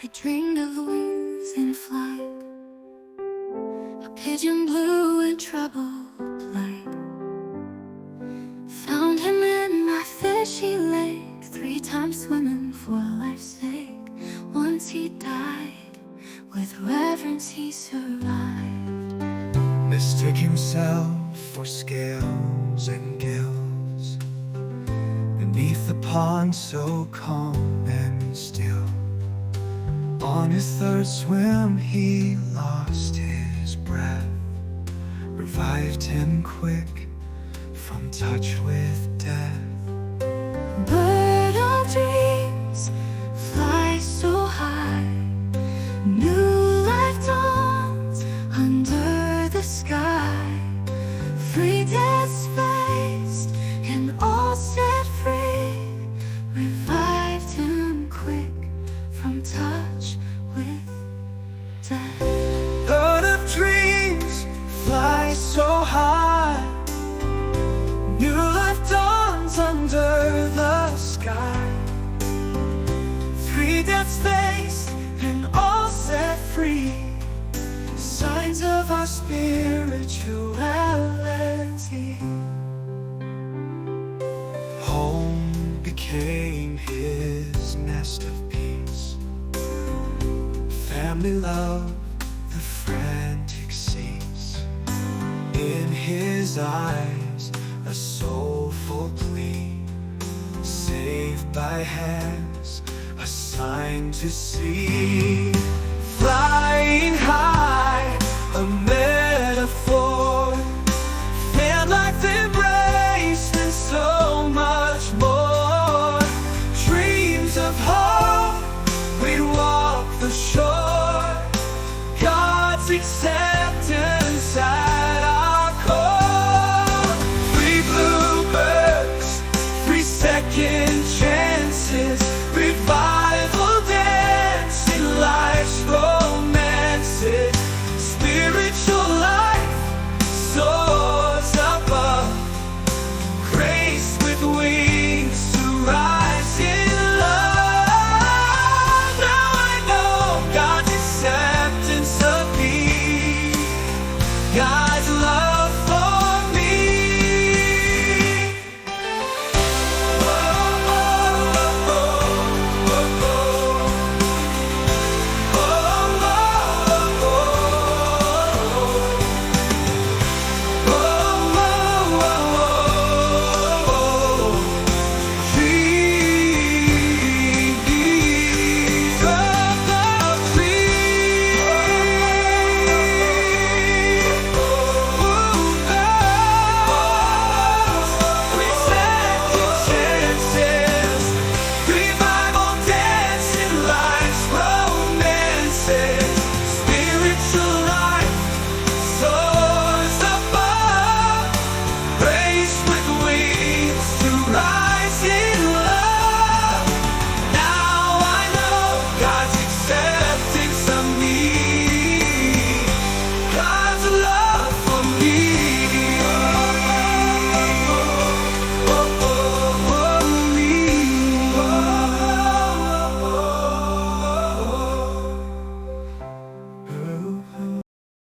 I dreamed of wings in flight, a pigeon blue in troubled light. Found him in my fishy lake, 3 times swimming for life's sake. Once he died, with reverence he survived. Mistook himself for scales and gills beneath the pond so calm and still. On his 3rd swim he lost his breath, revived him quick from touch with death. Bird of dreams, fly so high, new life dawns under the sky. Free death's faced and all set free, revived him quick from touch with death. Bird of dreams, fly so high, new life dawns under the sky. 3 deaths faced and all set free, signs of our spirituality. Home became his nest of peace, family love, the frantic seas. In his eyes, a soulful plea, saved by hands, a sign to see.